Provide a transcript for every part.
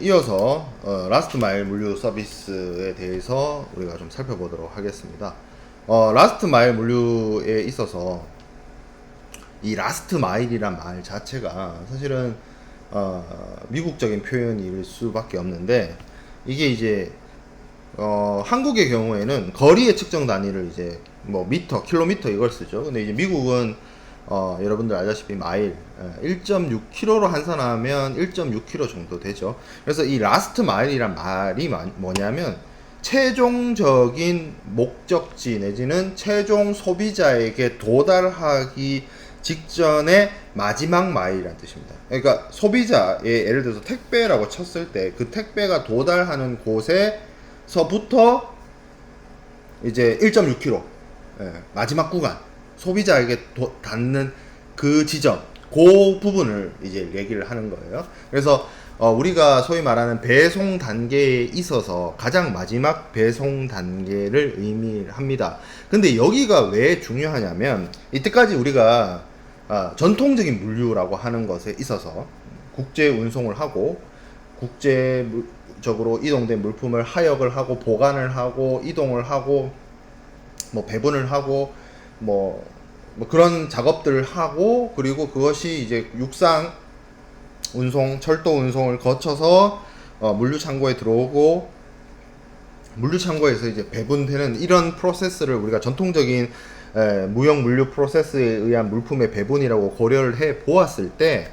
이어서 라스트 마일 물류 서비스에 대해서 우리가 좀 살펴보도록 하겠습니다. 라스트 마일 물류에 있어서 이 라스트 마일이란 말 자체가 사실은 미국적인 표현일 수밖에 없는데, 이게 이제 한국의 경우에는 거리의 측정 단위를 이제 뭐 미터, 킬로미터 이걸 쓰죠. 근데 이제 미국은 여러분들 알다시피 마일 1.6km로 환산하면 1.6km 정도 되죠. 그래서 이 라스트 마일이란 말이 뭐냐면 최종적인 목적지 내지는 최종 소비자에게 도달하기 직전의 마지막 마일이라는 뜻입니다. 그러니까 소비자의 예를 들어서 택배라고 쳤을 때 그 택배가 도달하는 곳에서부터 이제 1.6km, 마지막 구간, 소비자에게 닿는 그 지점, 그 부분을 이제 얘기를 하는 거예요. 그래서 우리가 소위 말하는 배송 단계에 있어서 가장 마지막 배송 단계를 의미합니다. 근데 여기가 왜 중요하냐면, 이때까지 우리가 전통적인 물류라고 하는 것에 있어서 국제 운송을 하고 국제적으로 이동된 물품을 하역을 하고 보관을 하고 이동을 하고 뭐 배분을 하고 뭐 그런 작업들을 하고, 그리고 그것이 이제 육상 운송, 철도 운송을 거쳐서 물류 창고에 들어오고 물류 창고에서 이제 배분되는 이런 프로세스를 우리가 전통적인 무역 물류 프로세스에 의한 물품의 배분이라고 고려를 해 보았을 때,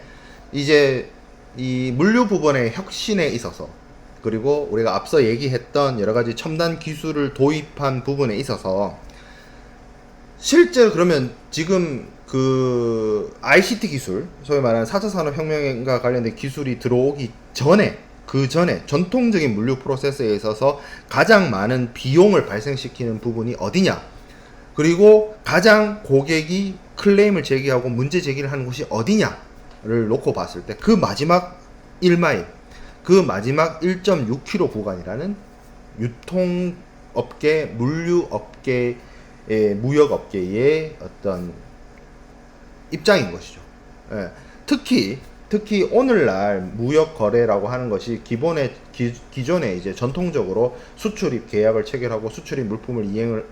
이제 이 물류 부분의 혁신에 있어서, 그리고 우리가 앞서 얘기했던 여러 가지 첨단 기술을 도입한 부분에 있어서, 실제로 그러면 지금 그 ICT 기술, 소위 말하는 4차 산업혁명과 관련된 기술이 들어오기 전에, 그 전에 전통적인 물류 프로세스에 있어서 가장 많은 비용을 발생시키는 부분이 어디냐, 그리고 가장 고객이 클레임을 제기하고 문제 제기를 하는 곳이 어디냐를 놓고 봤을 때, 그 마지막 1마일, 그 마지막 1.6km 구간이라는 유통업계, 물류업계, 무역업계의 어떤 입장인 것이죠. 특히 오늘날 무역 거래라고 하는 것이 기존에 이제 전통적으로 수출입 계약을 체결하고 수출입 물품을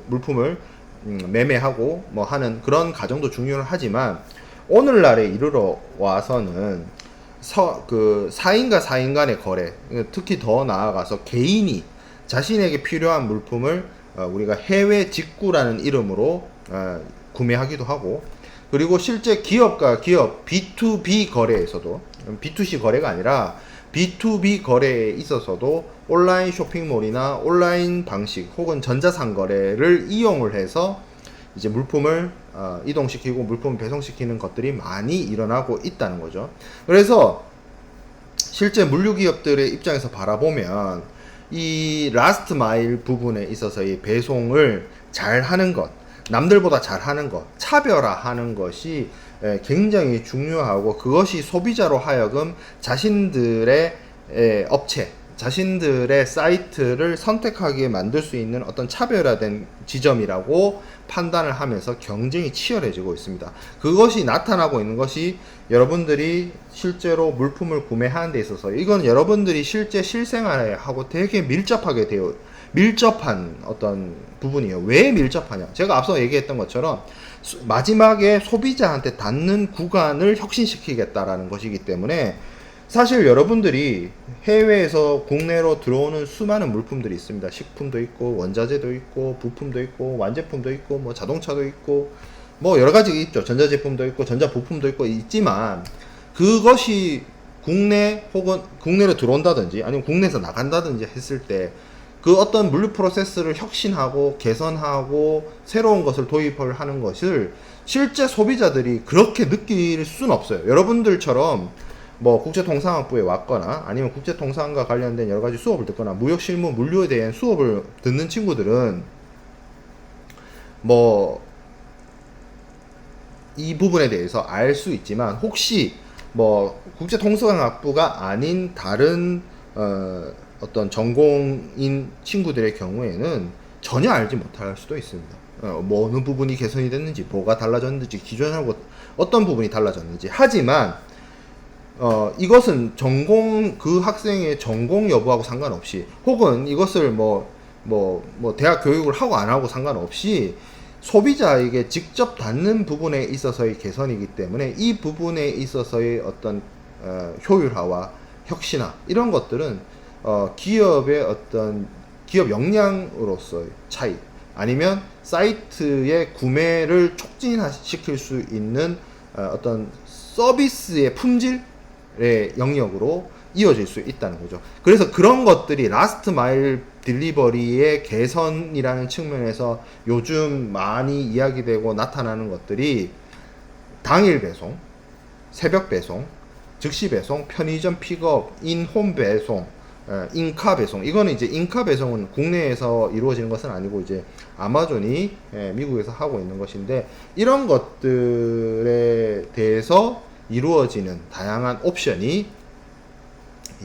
물품을 매매하고 뭐 하는 그런 과정도 중요하지만, 오늘날에 이르러 와서는 그 4인과 4인 간의 거래, 특히 더 나아가서 개인이 자신에게 필요한 물품을 우리가 해외 직구라는 이름으로 구매하기도 하고, 그리고 실제 기업과 기업 B2B 거래에서도, B2C 거래가 아니라 B2B 거래에 있어서도 온라인 쇼핑몰이나 온라인 방식 혹은 전자상거래를 이용을 해서 이제 물품을 이동시키고 물품을 배송시키는 것들이 많이 일어나고 있다는 거죠. 그래서 실제 물류기업들의 입장에서 바라보면 이 라스트 마일 부분에 있어서 이 배송을 잘 하는 것, 남들보다 잘 하는 것, 차별화하는 것이 굉장히 중요하고, 그것이 소비자로 하여금 자신들의 업체, 자신들의 사이트를 선택하게 만들 수 있는 어떤 차별화된 지점이라고 판단을 하면서 경쟁이 치열해지고 있습니다. 그것이 나타나고 있는 것이 여러분들이 실제로 물품을 구매하는 데 있어서, 이건 여러분들이 실제 실생활하고 되게 밀접한 어떤 부분이에요. 왜 밀접하냐? 제가 앞서 얘기했던 것처럼 마지막에 소비자한테 닿는 구간을 혁신시키겠다라는 것이기 때문에, 사실 여러분들이 해외에서 국내로 들어오는 수많은 물품들이 있습니다. 식품도 있고 원자재도 있고 부품도 있고 완제품도 있고 뭐 자동차도 있고 뭐 여러 가지 있죠. 전자제품도 있고 전자부품도 있고 있지만, 그것이 국내 혹은 국내로 들어온다든지 아니면 국내에서 나간다든지 했을 때 그 어떤 물류 프로세스를 혁신하고 개선하고 새로운 것을 도입을 하는 것을 실제 소비자들이 그렇게 느낄 수는 없어요. 여러분들처럼 뭐 국제통상학부에 왔거나 아니면 국제통상과 관련된 여러 가지 수업을 듣거나 무역실무 물류에 대한 수업을 듣는 친구들은 뭐 이 부분에 대해서 알 수 있지만, 혹시 뭐 국제통상학부가 아닌 다른 어떤 전공인 친구들의 경우에는 전혀 알지 못할 수도 있습니다. 뭐 어느 부분이 개선이 됐는지, 뭐가 달라졌는지, 기존하고 어떤 부분이 달라졌는지. 하지만 이것은 그 학생의 전공 여부하고 상관없이, 혹은 이것을 대학 교육을 하고 안 하고 상관없이 소비자에게 직접 닿는 부분에 있어서의 개선이기 때문에 이 부분에 있어서의 어떤 효율화와 혁신화, 이런 것들은 기업의 어떤 기업 역량으로서의 차이, 아니면 사이트의 구매를 촉진시킬 수 있는 어떤 서비스의 품질의 영역으로 이어질 수 있다는 거죠. 그래서 그런 것들이 라스트 마일 딜리버리의 개선이라는 측면에서 요즘 많이 이야기되고 나타나는 것들이 당일 배송, 새벽 배송, 즉시 배송, 편의점 픽업, 인홈 배송, 인카 배송. 이거는 이제 인카 배송은 국내에서 이루어지는 것은 아니고 이제 아마존이 미국에서 하고 있는 것인데, 이런 것들에 대해서 이루어지는 다양한 옵션이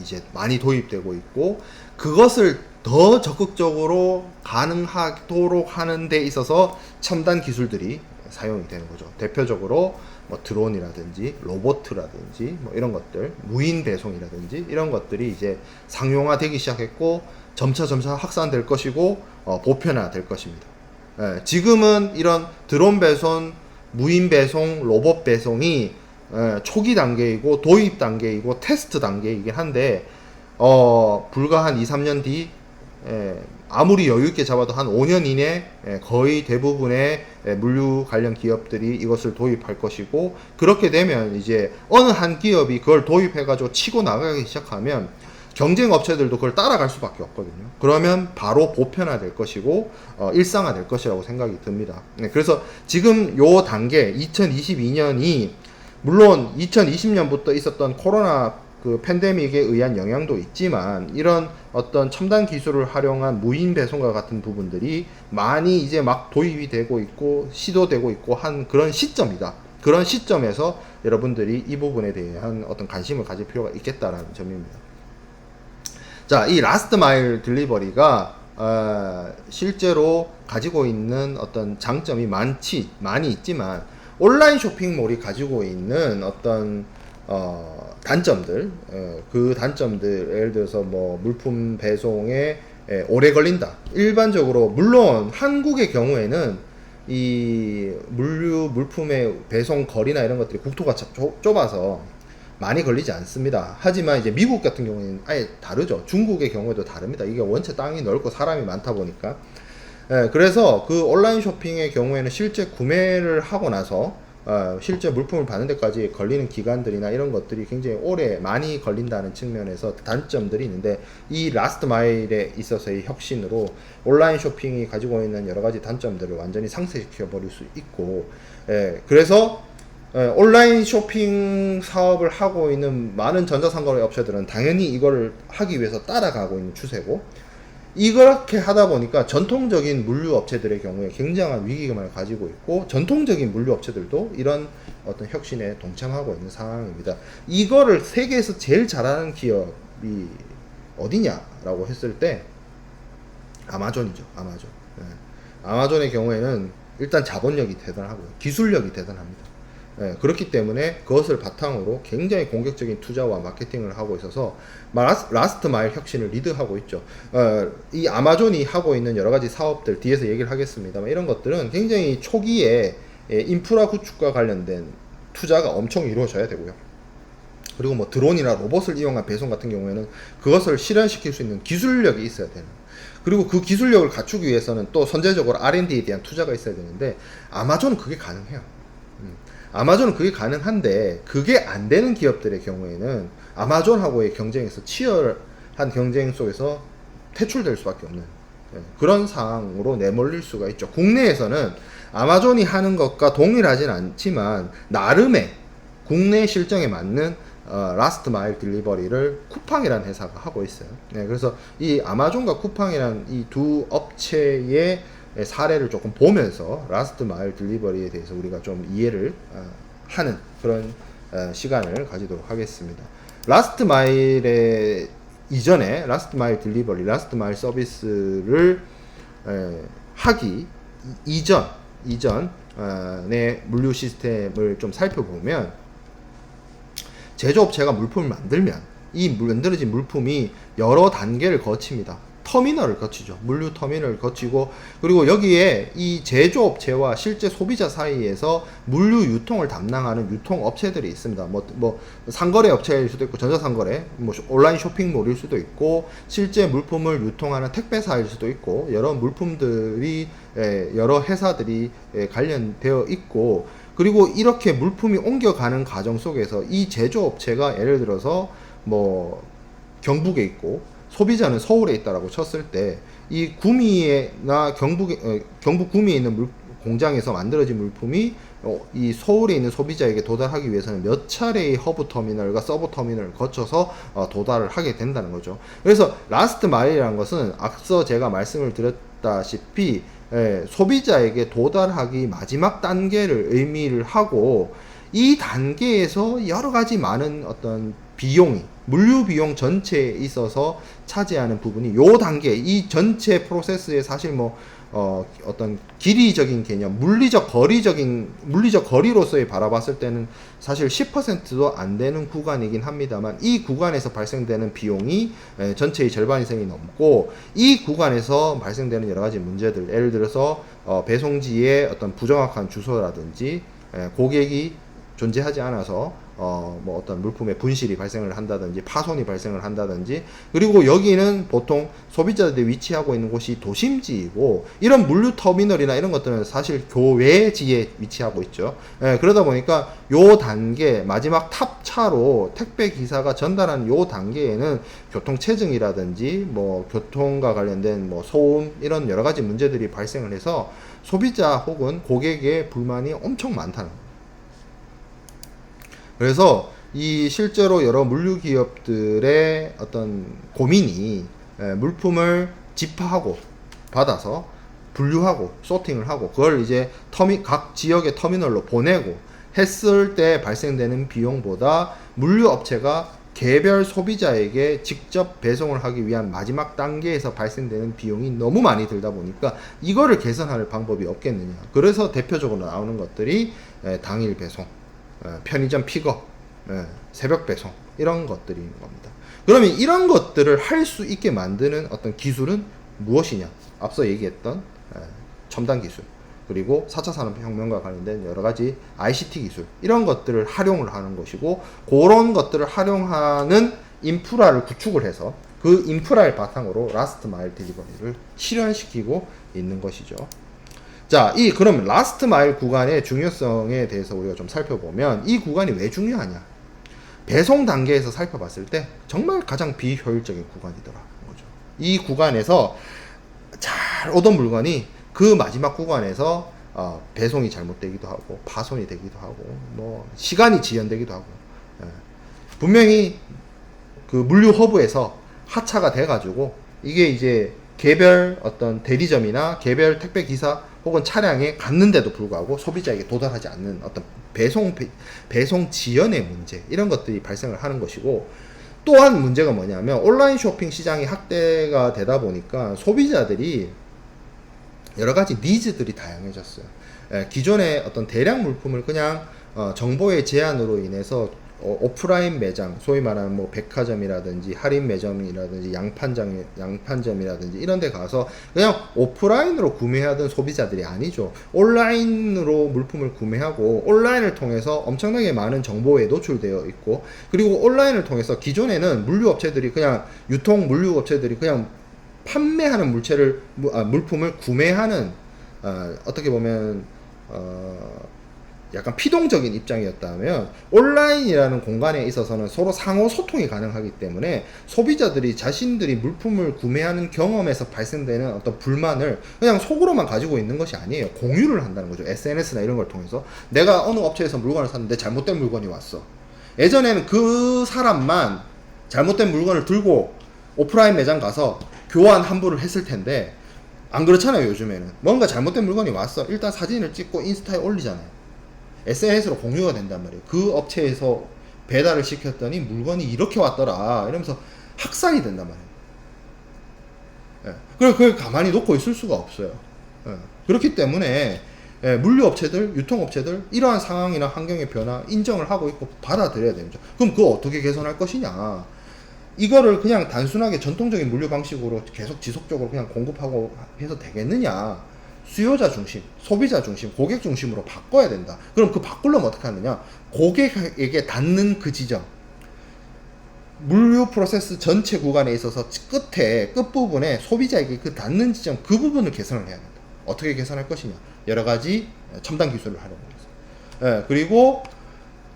이제 많이 도입되고 있고, 그것을 더 적극적으로 가능하도록 하는 데 있어서 첨단 기술들이 사용이 되는 거죠. 대표적으로 드론이라든지 로봇이라든지 이런 것들, 무인 배송이라든지 이런 것들이 이제 상용화되기 시작했고, 점차 확산될 것이고 보편화될 것입니다. 지금은 이런 드론 배송, 무인 배송, 로봇 배송이 초기 단계이고 도입 단계이고 테스트 단계이긴 한데, 불과 한 2-3년 뒤, 아무리 여유있게 잡아도 한 5년 이내 거의 대부분의 물류 관련 기업들이 이것을 도입할 것이고, 그렇게 되면 이제 어느 한 기업이 그걸 도입해가지고 치고 나가기 시작하면 경쟁 업체들도 그걸 따라갈 수밖에 없거든요. 그러면 바로 보편화될 것이고 일상화될 것이라고 생각이 듭니다. 그래서 지금 요 단계 2022년이 물론 2020년부터 있었던 코로나 그 팬데믹에 의한 영향도 있지만, 이런 어떤 첨단 기술을 활용한 무인 배송과 같은 부분들이 많이 이제 막 도입이 되고 있고 시도되고 있고 한 그런 시점이다. 그런 시점에서 여러분들이 이 부분에 대한 어떤 관심을 가질 필요가 있겠다라는 점입니다. 자, 이 라스트 마일 딜리버리가 실제로 가지고 있는 어떤 장점이 많이 있지만, 온라인 쇼핑몰이 가지고 있는 어떤 단점들, 그 단점들, 예를 들어서 물품 배송에 오래 걸린다. 일반적으로 물론 한국의 경우에는 이 물품의 배송 거리나 이런 것들이 국토가 좁아서 많이 걸리지 않습니다. 하지만 이제 미국 같은 경우에는 아예 다르죠. 중국의 경우에도 다릅니다. 이게 원체 땅이 넓고 사람이 많다 보니까. 그래서 그 온라인 쇼핑의 경우에는 실제 구매를 하고 나서 실제 물품을 받는 데까지 걸리는 기간들이나 이런 것들이 굉장히 오래 많이 걸린다는 측면에서 단점들이 있는데, 이 라스트 마일에 있어서의 혁신으로 온라인 쇼핑이 가지고 있는 여러 가지 단점들을 완전히 상쇄시켜 버릴 수 있고, 그래서 온라인 쇼핑 사업을 하고 있는 많은 전자상거래 업체들은 당연히 이걸 하기 위해서 따라가고 있는 추세고, 이렇게 하다 보니까 전통적인 물류 업체들의 경우에 굉장한 위기감을 가지고 있고, 전통적인 물류 업체들도 이런 어떤 혁신에 동참하고 있는 상황입니다. 이거를 세계에서 제일 잘하는 기업이 어디냐라고 했을 때 아마존이죠. 아마존. 아마존의 경우에는 일단 자본력이 대단하고요, 기술력이 대단합니다. 그렇기 때문에 그것을 바탕으로 굉장히 공격적인 투자와 마케팅을 하고 있어서 라스트 마일 혁신을 리드하고 있죠. 이 아마존이 하고 있는 여러 가지 사업들 뒤에서 얘기를 하겠습니다만, 이런 것들은 굉장히 초기에 인프라 구축과 관련된 투자가 엄청 이루어져야 되고요. 그리고 드론이나 로봇을 이용한 배송 같은 경우에는 그것을 실현시킬 수 있는 기술력이 있어야 되는, 그리고 그 기술력을 갖추기 위해서는 또 선제적으로 R&D에 대한 투자가 있어야 되는데, 아마존은 그게 가능해요. 아마존은 그게 가능한데, 그게 안 되는 기업들의 경우에는 아마존하고의 경쟁에서 치열한 경쟁 속에서 퇴출될 수밖에 없는 그런 상황으로 내몰릴 수가 있죠. 국내에서는 아마존이 하는 것과 동일하진 않지만 나름의 국내 실정에 맞는 라스트 마일 딜리버리를 쿠팡이라는 회사가 하고 있어요. 그래서 이 아마존과 쿠팡이라는 이 두 업체의 사례를 조금 보면서 라스트 마일 딜리버리에 대해서 우리가 좀 이해를 하는 그런 시간을 가지도록 하겠습니다. 라스트 마일의 이전에 라스트 마일 딜리버리, 라스트 마일 서비스를 하기 이전의 물류 시스템을 좀 살펴보면, 제조업체가 물품을 만들면 이 만들어진 물품이 여러 단계를 거칩니다. 터미널을 거치죠. 물류 터미널을 거치고, 그리고 여기에 이 제조업체와 실제 소비자 사이에서 물류 유통을 담당하는 유통업체들이 있습니다. 뭐 상거래 업체일 수도 있고, 전자상거래, 뭐 온라인 쇼핑몰일 수도 있고, 실제 물품을 유통하는 택배사일 수도 있고, 여러 물품들이 여러 회사들이 관련되어 있고, 그리고 이렇게 물품이 옮겨가는 과정 속에서 이 제조업체가 예를 들어서 뭐 경북에 있고 소비자는 서울에 있다라고 쳤을 때, 이 구미나 경북 구미에 있는 공장에서 만들어진 물품이 이 서울에 있는 소비자에게 도달하기 위해서는 몇 차례의 허브 터미널과 서브 터미널을 거쳐서 도달을 하게 된다는 거죠. 그래서 라스트 마일이라는 것은 앞서 제가 말씀을 드렸다시피 소비자에게 도달하기 마지막 단계를 의미를 하고, 이 단계에서 여러 가지 많은 어떤 비용이 물류 비용 전체에 있어서 차지하는 부분이 요 단계, 이 전체 프로세스에 사실 뭐 어떤 길이적인 개념, 물리적 거리로서의 바라봤을 때는 사실 10%도 안 되는 구간이긴 합니다만, 이 구간에서 발생되는 비용이 전체의 절반 이상이 넘고, 이 구간에서 발생되는 여러 가지 문제들, 예를 들어서 배송지의 어떤 부정확한 주소라든지, 고객이 존재하지 않아서 뭐 어떤 물품의 분실이 발생을 한다든지 파손이 발생을 한다든지, 그리고 여기는 보통 소비자들이 위치하고 있는 곳이 도심지이고, 이런 물류 터미널이나 이런 것들은 사실 교외지에 위치하고 있죠. 그러다 보니까 요 단계, 마지막 탑차로 택배 기사가 전달하는 요 단계에는 교통 체증이라든지 뭐 교통과 관련된 뭐 소음, 이런 여러 가지 문제들이 발생을 해서 소비자 혹은 고객의 불만이 엄청 많다는 거예요. 그래서 이 실제로 여러 물류 기업들의 어떤 고민이, 물품을 집하하고 받아서 분류하고 소팅을 하고 그걸 이제 각 지역의 터미널로 보내고 했을 때 발생되는 비용보다 물류 업체가 개별 소비자에게 직접 배송을 하기 위한 마지막 단계에서 발생되는 비용이 너무 많이 들다 보니까 이거를 개선할 방법이 없겠느냐. 그래서 대표적으로 나오는 것들이 당일 배송, 편의점 픽업, 새벽 배송, 이런 것들인 겁니다. 그러면 이런 것들을 할 수 있게 만드는 어떤 기술은 무엇이냐? 앞서 얘기했던 첨단 기술, 그리고 4차 산업혁명과 관련된 여러 가지 ICT 기술, 이런 것들을 활용을 하는 것이고, 그런 것들을 활용하는 인프라를 구축을 해서 그 인프라를 바탕으로 라스트 마일 딜리버리를 실현시키고 있는 것이죠. 자, 그럼 라스트 마일 구간의 중요성에 대해서 우리가 좀 살펴보면, 이 구간이 왜 중요하냐? 배송 단계에서 살펴봤을 때 정말 가장 비효율적인 구간이더라 거죠. 이 구간에서 잘 오던 물건이 그 마지막 구간에서 배송이 잘못되기도 하고 파손이 되기도 하고 뭐 시간이 지연되기도 하고, 분명히 그 물류 허브에서 하차가 돼가지고 이게 이제 개별 어떤 대리점이나 개별 택배 기사 혹은 차량에 갔는데도 불구하고 소비자에게 도달하지 않는 어떤 배송 지연의 문제, 이런 것들이 발생을 하는 것이고, 또한 문제가 뭐냐면 온라인 쇼핑 시장이 확대가 되다 보니까 소비자들이 여러 가지 니즈들이 다양해졌어요. 기존의 어떤 대량 물품을 그냥 정보의 제한으로 인해서 오프라인 매장, 소위 말하는 뭐 백화점이라든지 할인 매점이라든지 양판점이라든지 이런 데 가서 그냥 오프라인으로 구매하던 소비자들이 아니죠. 온라인으로 물품을 구매하고 온라인을 통해서 엄청나게 많은 정보에 노출되어 있고, 그리고 온라인을 통해서 기존에는 물류업체들이 그냥 물류업체들이 그냥 판매하는 물품을 구매하는 어떻게 보면 약간 피동적인 입장이었다면, 온라인이라는 공간에 있어서는 서로 상호 소통이 가능하기 때문에 소비자들이 자신들이 물품을 구매하는 경험에서 발생되는 어떤 불만을 그냥 속으로만 가지고 있는 것이 아니에요. 공유를 한다는 거죠. SNS나 이런 걸 통해서 내가 어느 업체에서 물건을 샀는데 잘못된 물건이 왔어. 예전에는 그 사람만 잘못된 물건을 들고 오프라인 매장 가서 교환 환불을 했을 텐데, 안 그렇잖아요. 요즘에는 뭔가 잘못된 물건이 왔어, 일단 사진을 찍고 인스타에 올리잖아요. SNS로 공유가 된단 말이에요. 그 업체에서 배달을 시켰더니 물건이 이렇게 왔더라 이러면서 확산이 된단 말이에요. 그걸 가만히 놓고 있을 수가 없어요. 그렇기 때문에 물류업체들, 유통업체들 이러한 상황이나 환경의 변화 인정을 하고 있고 받아들여야 되죠. 그럼 그거 어떻게 개선할 것이냐? 이거를 그냥 단순하게 전통적인 물류 방식으로 계속 지속적으로 그냥 공급하고 해서 되겠느냐? 수요자 중심, 소비자 중심, 고객 중심으로 바꿔야 된다. 그럼 그 바꾸려면 어떻게 하느냐? 고객에게 닿는 그 지점, 물류 프로세스 전체 구간에 있어서 끝부분에 소비자에게 그 닿는 지점, 그 부분을 개선을 해야 된다. 어떻게 개선할 것이냐? 여러 가지 첨단 기술을 활용해서. 그리고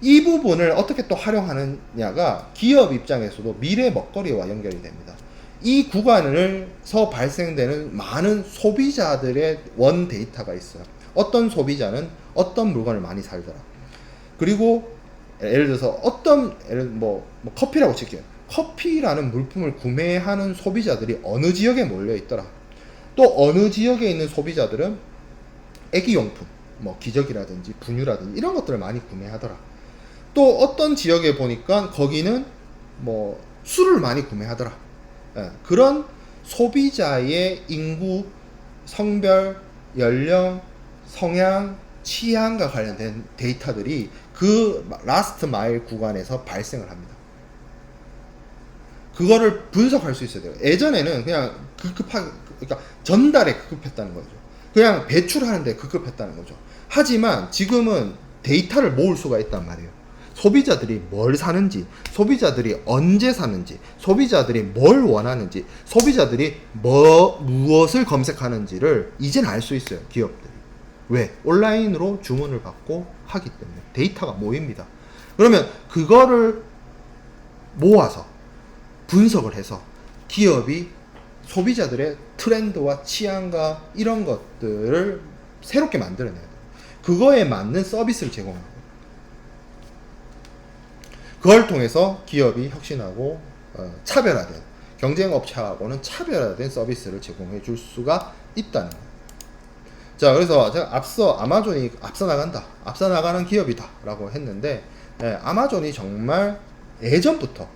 이 부분을 어떻게 또 활용하느냐가 기업 입장에서도 미래 먹거리와 연결이 됩니다. 이 구간에서 발생되는 많은 소비자들의 원 데이터가 있어요. 어떤 소비자는 어떤 물건을 많이 살더라. 그리고 예를 들어서 뭐 커피라고 칠게요. 커피라는 물품을 구매하는 소비자들이 어느 지역에 몰려 있더라. 또 어느 지역에 있는 소비자들은 애기용품, 뭐 기저귀라든지 분유라든지 이런 것들을 많이 구매하더라. 또 어떤 지역에 보니까 거기는 뭐 술을 많이 구매하더라. 그런 소비자의 인구, 성별, 연령, 성향, 취향과 관련된 데이터들이 그 라스트 마일 구간에서 발생을 합니다. 그거를 분석할 수 있어야 돼요. 예전에는 그냥 그러니까 전달에 급급했다는 거죠. 그냥 배출하는데 급급했다는 거죠. 하지만 지금은 데이터를 모을 수가 있단 말이에요. 소비자들이 뭘 사는지, 소비자들이 언제 사는지, 소비자들이 뭘 원하는지, 소비자들이 무엇을 검색하는지를 이제는 알 수 있어요, 기업들이. 왜? 온라인으로 주문을 받고 하기 때문에 데이터가 모입니다. 그러면 그거를 모아서 분석을 해서 기업이 소비자들의 트렌드와 취향과 이런 것들을 새롭게 만들어내야 돼요. 그거에 맞는 서비스를 제공하는 거예요. 그걸 통해서 기업이 혁신하고 차별화된, 경쟁업체하고는 차별화된 서비스를 제공해 줄 수가 있다는 거예요. 자, 그래서 제가 앞서 아마존이 앞서 나가는 기업이다 라고 했는데, 아마존이 정말 예전부터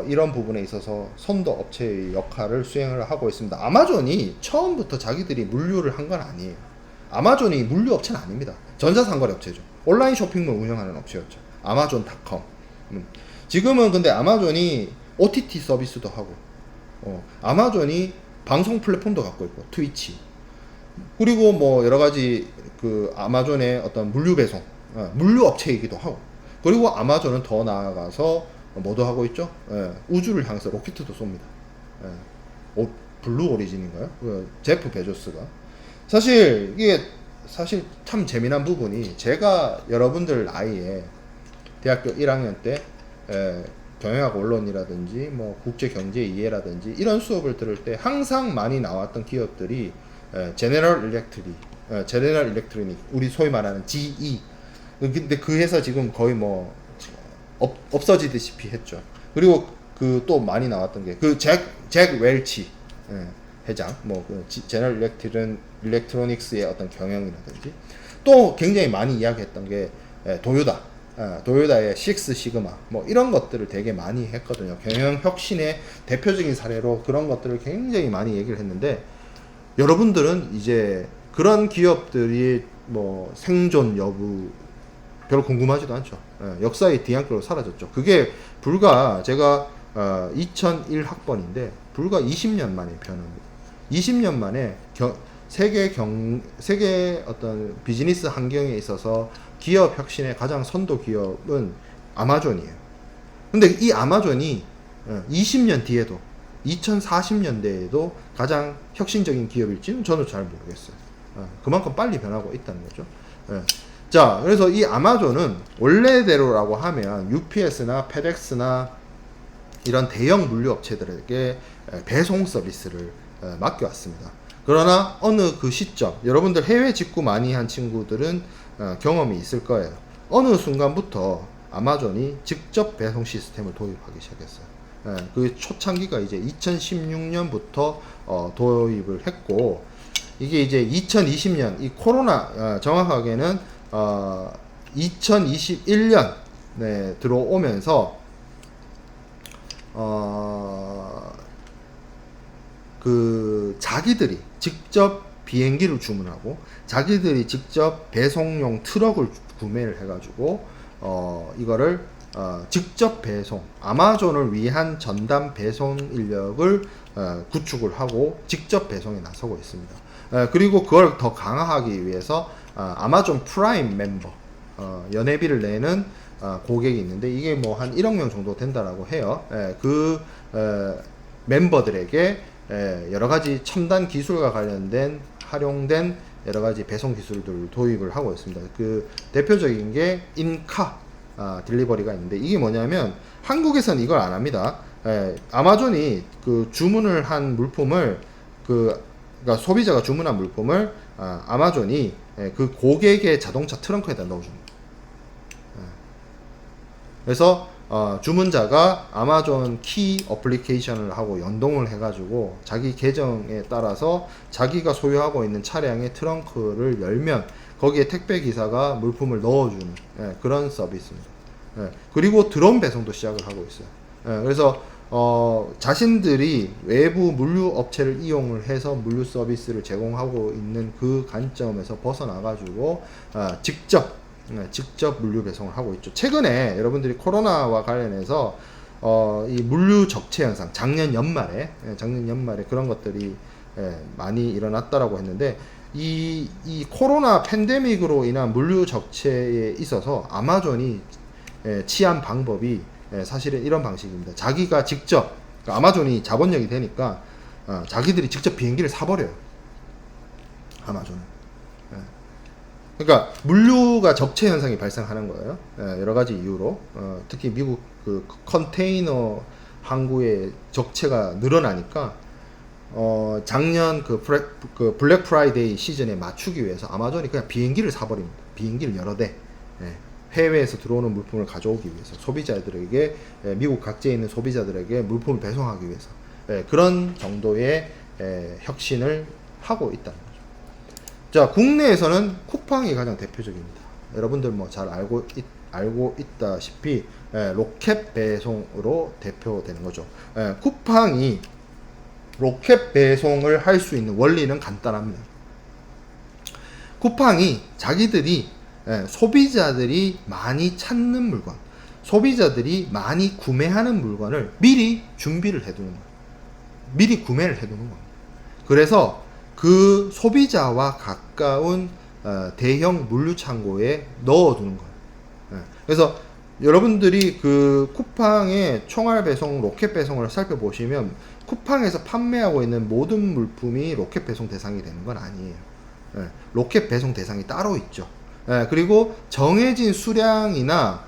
이런 부분에 있어서 선도 업체의 역할을 수행을 하고 있습니다. 아마존이 처음부터 자기들이 물류를 한 건 아니에요. 아마존이 물류업체는 아닙니다. 전자상거래 업체죠. 온라인 쇼핑몰 운영하는 업체였죠. 아마존닷컴. 지금은 근데 아마존이 OTT 서비스도 하고, 아마존이 방송 플랫폼도 갖고 있고, 트위치. 그리고 뭐 여러 가지 그 아마존의 어떤 물류 배송, 물류 업체이기도 하고, 그리고 아마존은 더 나아가서 뭐도 하고 있죠? 우주를 향해서 로켓도 쏩니다. 블루 오리진인가요? 제프 베조스가. 이게 사실 참 재미난 부분이, 제가 여러분들 나이에 대학교 1학년 때 경영학 원론이라든지 뭐 국제 경제 이해라든지 이런 수업을 들을 때 항상 많이 나왔던 기업들이 제너럴 일렉트로닉, 우리 소위 말하는 GE. 근데 그 회사 지금 거의 뭐 없어지듯이 했죠. 그리고 그 또 많이 나왔던 게 그 잭 웰치 회장, 뭐 그 제너럴 일렉트로닉스의 어떤 경영이라든지, 또 굉장히 많이 이야기했던 게 도요다의 식스 시그마 뭐 이런 것들을 되게 많이 했거든요. 경영 혁신의 대표적인 사례로 그런 것들을 굉장히 많이 얘기를 했는데, 여러분들은 이제 그런 기업들이 뭐 생존 여부 별로 궁금하지도 않죠. 역사의 뒤안길로 사라졌죠. 그게 불과 제가 2001 학번인데 불과 20년 만에 변합니다. 20년 만에 세계 어떤 비즈니스 환경에 있어서 기업 혁신의 가장 선도 기업은 아마존이에요. 근데 이 아마존이 20년 뒤에도 2040년대에도 가장 혁신적인 기업일지는 저는 잘 모르겠어요. 그만큼 빨리 변하고 있다는 거죠. 자, 그래서 이 아마존은 원래대로라고 하면 UPS나 페덱스나 이런 대형 물류업체들에게 배송 서비스를 맡겨왔습니다. 그러나 어느 그 시점, 여러분들 해외 직구 많이 한 친구들은 경험이 있을 거예요. 어느 순간부터 아마존이 직접 배송 시스템을 도입하기 시작했어요. 그 초창기가 이제 2016년부터 도입을 했고, 이게 이제 2020년 이 코로나, 정확하게는 2021년 들어오면서 그 자기들이 직접 비행기를 주문하고 자기들이 직접 배송용 트럭을 구매를 해가지고 이거를 직접 배송, 아마존을 위한 전담 배송 인력을 구축을 하고 직접 배송에 나서고 있습니다. 그리고 그걸 더 강화하기 위해서 아마존 프라임 멤버, 연회비를 내는 고객이 있는데 이게 뭐 한 1억 명 정도 된다라고 해요. 그 멤버들에게 여러 가지 첨단 기술과 관련된 활용된 여러 가지 배송 기술들을 도입을 하고 있습니다. 그 대표적인 게 인카 딜리버리가 있는데 이게 뭐냐면 한국에서는 이걸 안 합니다. 아마존이 그 주문을 한 물품을 그러니까 소비자가 주문한 물품을 아마존이 그 고객의 자동차 트렁크에다 넣어줍니다. 그래서 주문자가 아마존 키 어플리케이션을 하고 연동을 해가지고 자기 계정에 따라서 자기가 소유하고 있는 차량의 트렁크를 열면 거기에 택배 기사가 물품을 넣어주는 그런 서비스입니다. 그리고 드론 배송도 시작을 하고 있어요. 그래서 자신들이 외부 물류 업체를 이용을 해서 물류 서비스를 제공하고 있는 그 관점에서 벗어나가지고 직접 물류 배송을 하고 있죠. 최근에 여러분들이 코로나와 관련해서 이 물류 적체 현상, 작년 연말에 그런 것들이 많이 일어났다라고 했는데 이 코로나 팬데믹으로 인한 물류 적체에 있어서 아마존이 취한 방법이 사실은 이런 방식입니다. 자기가 직접, 그러니까 아마존이 자본력이 되니까 자기들이 직접 비행기를 사버려요. 아마존은. 그러니까 물류가 적체 현상이 발생하는 거예요. 여러 가지 이유로 특히 미국 그 컨테이너 항구의 적체가 늘어나니까 작년 그 블랙 프라이데이 시즌에 맞추기 위해서 아마존이 그냥 비행기를 사버립니다. 비행기를 여러 대 해외에서 들어오는 물품을 가져오기 위해서 소비자들에게 미국 각지에 있는 소비자들에게 물품을 배송하기 위해서 그런 정도의 혁신을 하고 있다는 거죠. 자, 국내에서는 쿠팡이 가장 대표적입니다. 여러분들 뭐 잘 알고 있다시피 로켓 배송으로 대표되는 거죠. 쿠팡이 로켓 배송을 할 수 있는 원리는 간단합니다. 쿠팡이 자기들이 소비자들이 많이 찾는 물건, 소비자들이 많이 구매하는 물건을 미리 준비를 해두는 거예요. 미리 구매를 해두는 겁니다. 그래서 그 소비자와 가까운 대형 물류 창고에 넣어두는 거예요. 그래서 여러분들이 그 쿠팡의 총알 배송, 로켓 배송을 살펴보시면 쿠팡에서 판매하고 있는 모든 물품이 로켓 배송 대상이 되는 건 아니에요. 로켓 배송 대상이 따로 있죠. 그리고 정해진 수량이나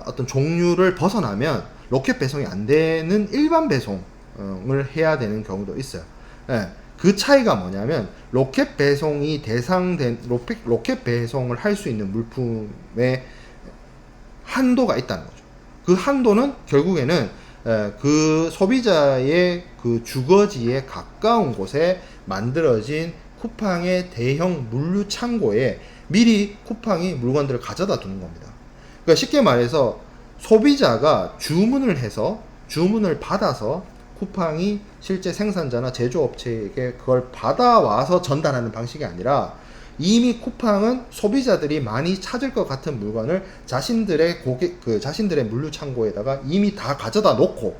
어떤 종류를 벗어나면 로켓 배송이 안 되는 일반 배송을 해야 되는 경우도 있어요. 그 차이가 뭐냐면 로켓 배송이 대상된 로켓 배송을 할 수 있는 물품의 한도가 있다는 거죠. 그 한도는 결국에는 그 소비자의 그 주거지에 가까운 곳에 만들어진 쿠팡의 대형 물류 창고에 미리 쿠팡이 물건들을 가져다 두는 겁니다. 그러니까 쉽게 말해서 소비자가 주문을 받아서 쿠팡이 실제 생산자나 제조업체에게 그걸 받아와서 전달하는 방식이 아니라 이미 쿠팡은 소비자들이 많이 찾을 것 같은 물건을 자신들의 자신들의 물류 창고에다가 이미 다 가져다 놓고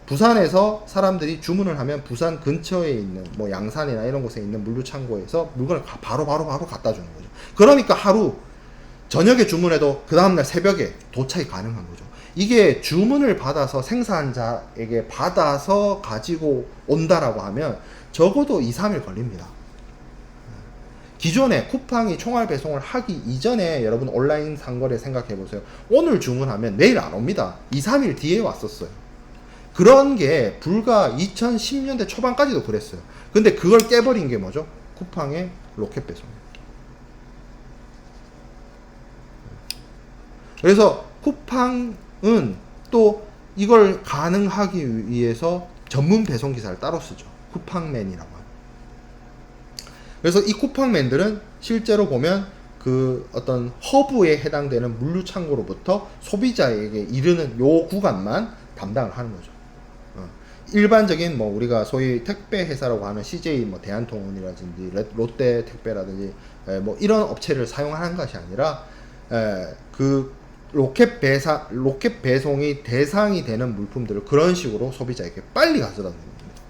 부산에서 사람들이 주문을 하면 부산 근처에 있는 뭐 양산이나 이런 곳에 있는 물류 창고에서 물건을 바로 갖다 주는 거죠. 그러니까 하루 저녁에 주문해도 그 다음날 새벽에 도착이 가능한 거죠. 이게 주문을 받아서 생산자에게 받아서 가지고 온다라고 하면 적어도 2, 3일 걸립니다. 기존에 쿠팡이 총알 배송을 하기 이전에 여러분 온라인 상거래 생각해 보세요. 오늘 주문하면 내일 안 옵니다. 2, 3일 뒤에 왔었어요. 그런 게 불과 2010년대 초반까지도 그랬어요. 근데 그걸 깨버린 게 뭐죠? 쿠팡의 로켓 배송. 그래서 쿠팡은 또 이걸 가능하기 위해서 전문 배송 기사를 따로 쓰죠. 쿠팡맨이라고 합니다. 그래서 이 쿠팡맨들은 실제로 보면 그 어떤 허브에 해당되는 물류 창고로부터 소비자에게 이르는 요 구간만 담당을 하는 거죠. 일반적인 뭐 우리가 소위 택배 회사라고 하는 CJ 뭐 대한통운이라든지 롯데 택배라든지 뭐 이런 업체를 사용하는 것이 아니라 그 로켓 배송이 대상이 되는 물품들을 그런 식으로 소비자에게 빨리 가져다 주는 겁니다.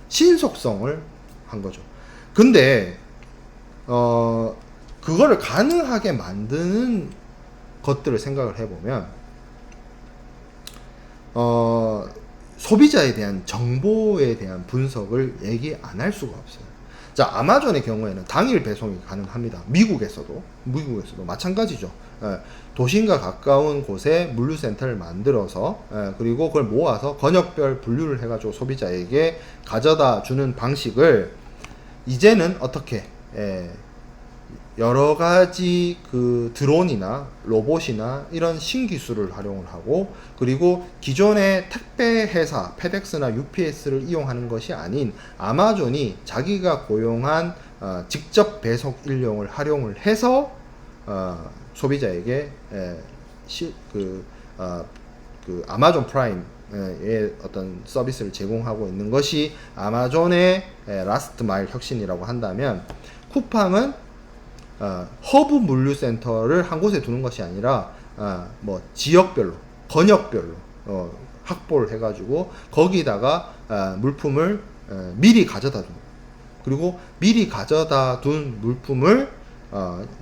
신속성을 한 거죠. 근데 그거를 가능하게 만드는 것들을 생각을 해보면 소비자에 대한 정보에 대한 분석을 얘기 안 할 수가 없어요. 자, 아마존의 경우에는 당일 배송이 가능합니다. 미국에서도 마찬가지죠. 도심과 가까운 곳에 물류센터를 만들어서 그리고 그걸 모아서 권역별 분류를 해가지고 소비자에게 가져다 주는 방식을 이제는 어떻게 여러 가지 그 드론이나 로봇이나 이런 신기술을 활용을 하고, 그리고 기존의 택배 회사 페덱스나 UPS를 이용하는 것이 아닌 아마존이 자기가 고용한 직접 배송 인력을 활용을 해서 소비자에게 그 아마존 프라임의 어떤 서비스를 제공하고 있는 것이 아마존의 라스트 마일 혁신이라고 한다면, 쿠팡은 허브 물류센터를 한 곳에 두는 것이 아니라 뭐 지역별로, 권역별로 확보를 해가지고 거기다가 물품을 미리 가져다 둔, 그리고 미리 가져다 둔 물품을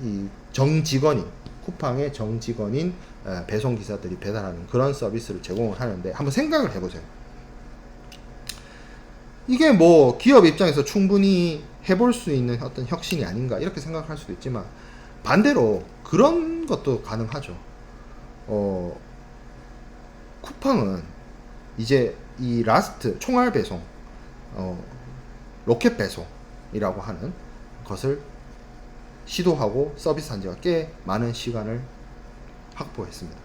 이 정직원인, 쿠팡의 정직원인 배송기사들이 배달하는 그런 서비스를 제공을 하는데, 한번 생각을 해보세요. 이게 뭐 기업 입장에서 충분히 해볼 수 있는 어떤 혁신이 아닌가 이렇게 생각할 수도 있지만, 반대로 그런 것도 가능하죠. 쿠팡은 이제 이 라스트 총알 배송, 로켓 배송이라고 하는 것을 시도하고 서비스한 지가 꽤 많은 시간을 확보했습니다.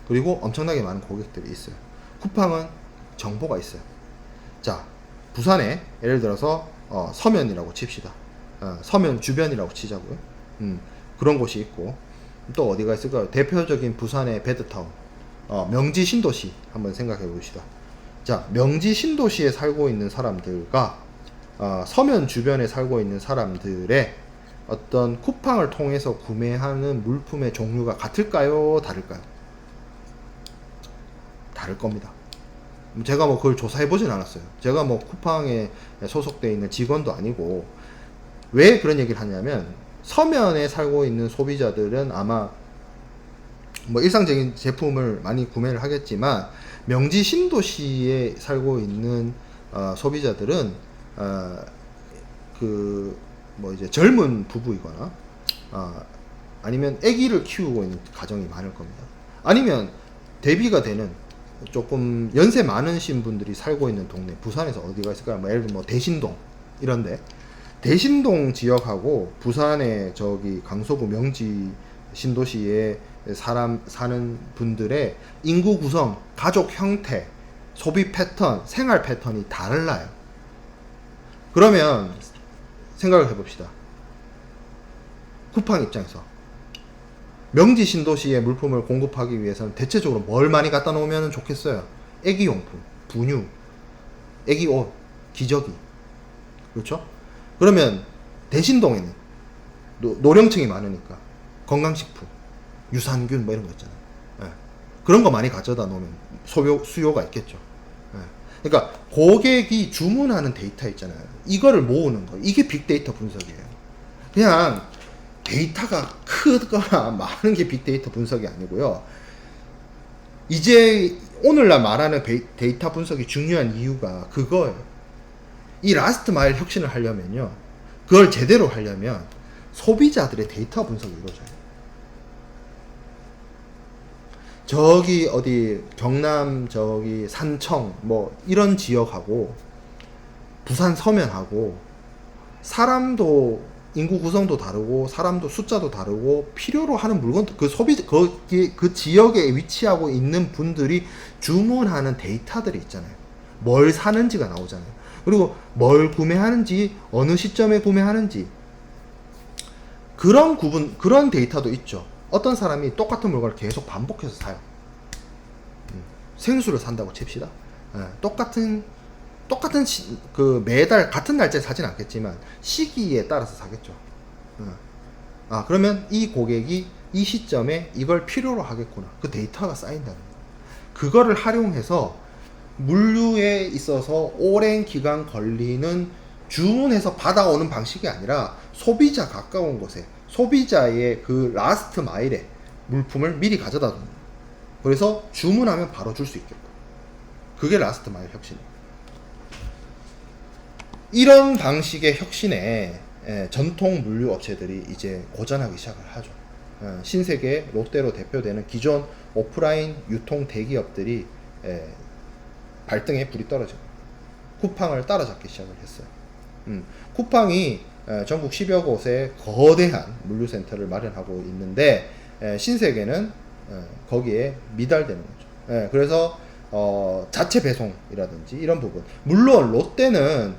그리고 엄청나게 많은 고객들이 있어요. 쿠팡은 정보가 있어요. 자, 부산에 예를 들어서 서면이라고 칩시다. 서면 주변이라고 치자고요. 그런 곳이 있고, 또 어디가 있을까요? 대표적인 부산의 베드타운, 명지 신도시 한번 생각해 봅시다. 자, 명지 신도시에 살고 있는 사람들과 서면 주변에 살고 있는 사람들의 어떤 쿠팡을 통해서 구매하는 물품의 종류가 같을까요? 다를까요? 다를 겁니다. 제가 뭐 그걸 조사해 보진 않았어요. 제가 뭐 쿠팡에 소속되어 있는 직원도 아니고. 왜 그런 얘기를 하냐면, 서면에 살고 있는 소비자들은 아마 뭐 일상적인 제품을 많이 구매를 하겠지만, 명지 신도시에 살고 있는 소비자들은 그 뭐 이제 젊은 부부이거나 아니면 아기를 키우고 있는 가정이 많을 겁니다. 아니면 대비가 되는 조금 연세 많으신 분들이 살고 있는 동네, 부산에서 어디가 있을까요? 뭐 예를 들면 뭐 대신동 이런데, 대신동 지역하고 부산의 저기 강서구 명지 신도시에 사는 분들의 인구 구성, 가족 형태, 소비 패턴, 생활 패턴이 달라요. 그러면 생각을 해봅시다. 쿠팡 입장에서 명지 신도시의 물품을 공급하기 위해서는 대체적으로 뭘 많이 갖다 놓으면 좋겠어요? 애기용품, 분유, 애기 옷, 기저귀. 그렇죠? 그러면 대신동에는 노령층이 많으니까 건강식품, 유산균 뭐 이런 거 있잖아요. 그런 거 많이 가져다 놓으면 수요가 있겠죠. 그러니까 고객이 주문하는 데이터 있잖아요. 이거를 모으는 거, 이게 빅데이터 분석이에요. 그냥 데이터가 크거나 많은 게 빅데이터 분석이 아니고요. 이제 오늘날 말하는 데이터 분석이 중요한 이유가 그거예요. 이 라스트 마일 혁신을 하려면요, 그걸 제대로 하려면 소비자들의 데이터 분석이 이루어져요. 저기 어디 경남 저기 산청 뭐 이런 지역하고 부산 서면하고 사람도 인구 구성도 다르고 사람도 숫자도 다르고 필요로 하는 물건도 그 지역에 위치하고 있는 분들이 주문하는 데이터들이 있잖아요. 뭘 사는지가 나오잖아요. 그리고 뭘 구매하는지, 어느 시점에 구매하는지, 그런 데이터도 있죠. 어떤 사람이 똑같은 물건을 계속 반복해서 사요. 생수를 산다고 칩시다. 똑같은 매달 같은 날짜에 사진 않겠지만 시기에 따라서 사겠죠. 그러면 이 고객이 이 시점에 이걸 필요로 하겠구나. 그 데이터가 쌓인다는 거예요. 그거를 활용해서 물류에 있어서 오랜 기간 걸리는 주문해서 받아오는 방식이 아니라 소비자 가까운 곳에 소비자의 그 라스트 마일에 물품을 미리 가져다 줍니다. 그래서 주문하면 바로 줄 수 있겠고, 그게 라스트 마일 혁신이에요. 이런 방식의 혁신에 전통 물류 업체들이 이제 고전하기 시작을 하죠. 신세계, 롯데로 대표되는 기존 오프라인 유통 대기업들이 발등에 불이 떨어지고 쿠팡을 따라잡기 시작을 했어요. 쿠팡이 전국 10여 곳에 거대한 물류센터를 마련하고 있는데 신세계는 거기에 미달되는 거죠. 그래서 자체 배송이라든지 이런 부분, 물론 롯데는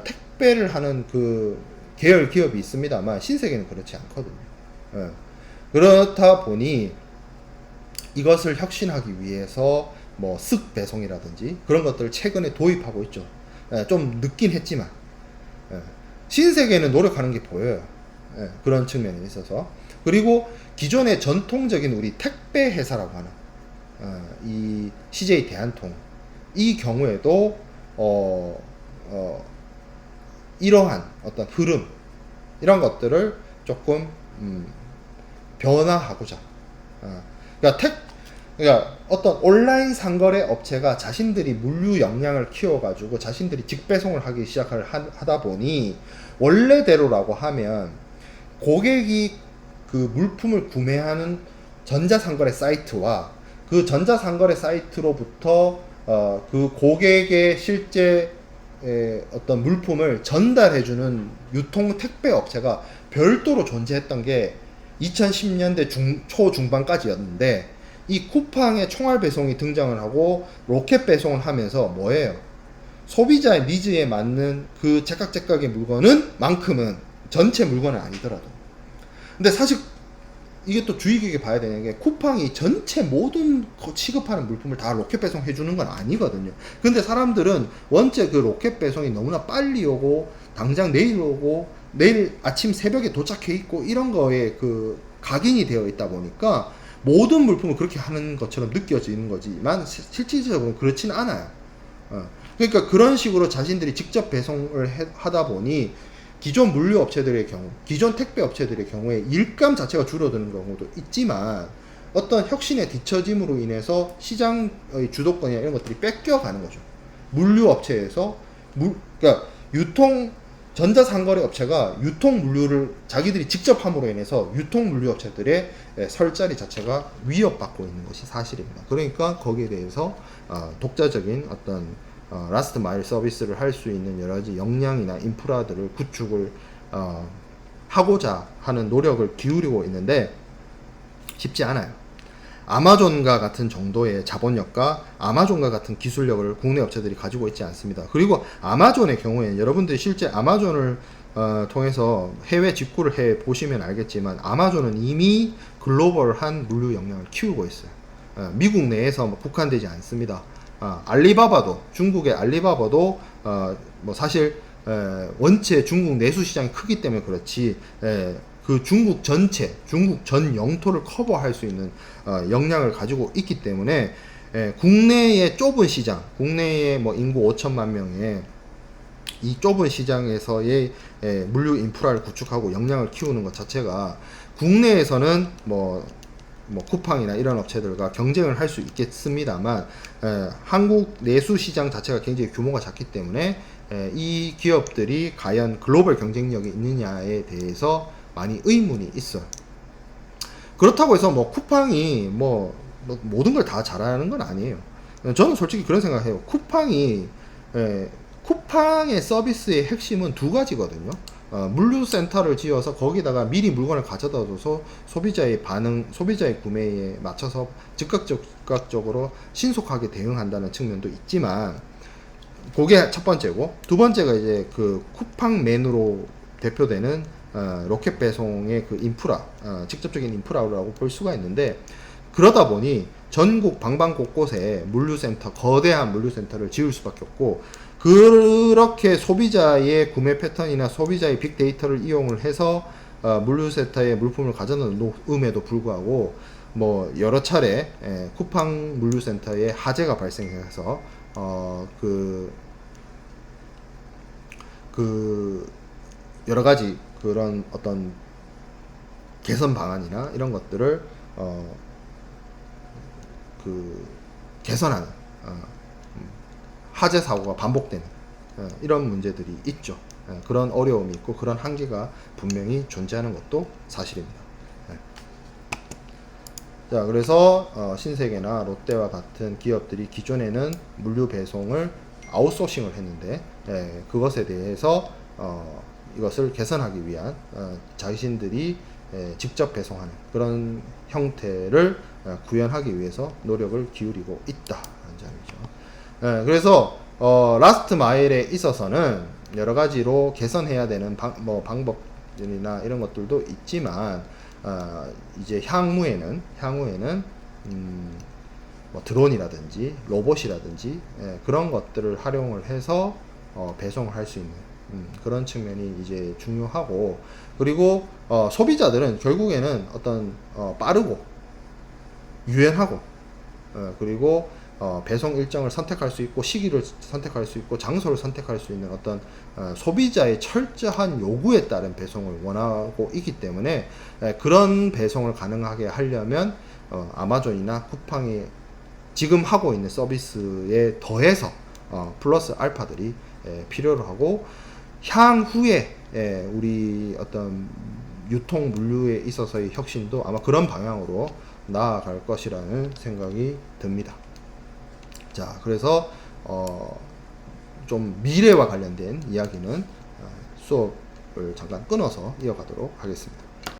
택배를 하는 그 계열 기업이 있습니다만 신세계는 그렇지 않거든요. 그렇다 보니 이것을 혁신하기 위해서 뭐 쓱 배송이라든지 그런 것들을 최근에 도입하고 있죠. 좀 늦긴 했지만 신세계는 노력하는 게 보여요. 그런 측면에 있어서. 그리고 기존의 전통적인 우리 택배 회사라고 하는 이 CJ 대한통, 이 경우에도 이러한 어떤 흐름, 이런 것들을 조금 변화하고자, 그러니까 어떤 온라인 상거래 업체가 자신들이 물류 역량을 키워가지고 자신들이 직배송을 하기 시작을 하다 보니, 원래대로라고 하면 고객이 그 물품을 구매하는 전자상거래 사이트와 그 전자상거래 사이트로부터 그 고객의 실제 어떤 물품을 전달해주는 유통 택배 업체가 별도로 존재했던 게 2010년대 초중반까지였는데, 이 쿠팡의 총알 배송이 등장을 하고 로켓 배송을 하면서 뭐예요? 소비자의 니즈에 맞는 그 제각제각의 물건은 만큼은 전체 물건은 아니더라도. 근데 사실 이게 또 주의 깊게 봐야 되는 게, 쿠팡이 전체 모든 취급하는 물품을 다 로켓 배송 해주는 건 아니거든요. 근데 사람들은 원체 그 로켓 배송이 너무나 빨리 오고 당장 내일 오고 내일 아침 새벽에 도착해 있고 이런 거에 그 각인이 되어 있다 보니까 모든 물품을 그렇게 하는 것처럼 느껴지는 거지만 실질적으로 그렇지는 않아요. 그러니까 그런 식으로 자신들이 직접 배송을 하다 보니 기존 물류 업체들의 경우, 기존 택배 업체들의 경우에 일감 자체가 줄어드는 경우도 있지만, 어떤 혁신에 뒤처짐으로 인해서 시장의 주도권이나 이런 것들이 뺏겨가는 거죠. 물류 업체에서 그러니까 전자상거래 업체가 유통 물류를 자기들이 직접 함으로 인해서 유통 물류 업체들의 설 자리 자체가 위협받고 있는 것이 사실입니다. 그러니까 거기에 대해서 독자적인 어떤 라스트 마일 서비스를 할 수 있는 여러 가지 역량이나 인프라들을 구축을 하고자 하는 노력을 기울이고 있는데 쉽지 않아요. 아마존과 같은 정도의 자본력과 아마존과 같은 기술력을 국내 업체들이 가지고 있지 않습니다. 그리고 아마존의 경우에는 여러분들이 실제 아마존을 통해서 해외 직구를 해 보시면 알겠지만, 아마존은 이미 글로벌한 물류 역량을 키우고 있어요. 미국 내에서 국한되지 않습니다. 알리바바도, 중국의 알리바바도 뭐 사실 원체 중국 내수 시장이 크기 때문에 그렇지 그 중국 전체, 중국 전 영토를 커버할 수 있는 역량을 가지고 있기 때문에 국내의 좁은 시장, 국내의 뭐 인구 5천만 명의 이 좁은 시장에서의 물류 인프라를 구축하고 역량을 키우는 것 자체가 국내에서는 뭐 쿠팡이나 이런 업체들과 경쟁을 할 수 있겠습니다만, 한국 내수 시장 자체가 굉장히 규모가 작기 때문에 이 기업들이 과연 글로벌 경쟁력이 있느냐에 대해서 많이 의문이 있어요. 그렇다고 해서 뭐 쿠팡이 뭐 모든 걸 다 잘하는 건 아니에요. 저는 솔직히 그런 생각해요. 쿠팡의 서비스의 핵심은 두 가지거든요. 물류센터를 지어서 거기다가 미리 물건을 가져다 줘서 소비자의 반응, 소비자의 구매에 맞춰서 즉각적으로 신속하게 대응한다는 측면도 있지만, 그게 첫 번째고, 두 번째가 이제 그 쿠팡맨으로 대표되는 로켓 배송의 그 인프라, 직접적인 인프라라고 볼 수가 있는데, 그러다 보니 전국 방방 곳곳에 물류센터, 거대한 물류센터를 지을 수밖에 없고, 그렇게 소비자의 구매 패턴이나 소비자의 빅데이터를 이용을 해서 물류센터에 물품을 가져놓음에도 불구하고 뭐 여러 차례 쿠팡 물류센터에 화재가 발생해서 그 여러 가지 그런 어떤 개선 방안이나 이런 것들을 개선하는 화재 사고가 반복되는 이런 문제들이 있죠. 그런 어려움이 있고 그런 한계가 분명히 존재하는 것도 사실입니다. 자, 그래서 신세계나 롯데와 같은 기업들이 기존에는 물류 배송을 아웃소싱을 했는데 그것에 대해서 이것을 개선하기 위한 자신들이 직접 배송하는 그런 형태를 구현하기 위해서 노력을 기울이고 있다는 점이죠. 그래서 라스트 마일에 있어서는 여러 가지로 개선해야 되는 방법이나 이런 것들도 있지만 이제 향후에는 뭐 드론이라든지 로봇이라든지 그런 것들을 활용을 해서 배송을 할 수 있는 그런 측면이 이제 중요하고, 그리고 소비자들은 결국에는 어떤 빠르고 유연하고 그리고 배송 일정을 선택할 수 있고 시기를 선택할 수 있고 장소를 선택할 수 있는 어떤 소비자의 철저한 요구에 따른 배송을 원하고 있기 때문에 그런 배송을 가능하게 하려면 아마존이나 쿠팡이 지금 하고 있는 서비스에 더해서 플러스 알파들이 필요로 하고, 향후에 우리 어떤 유통 물류에 있어서의 혁신도 아마 그런 방향으로 나아갈 것이라는 생각이 듭니다. 자, 그래서 좀 미래와 관련된 이야기는 수업을 잠깐 끊어서 이어가도록 하겠습니다.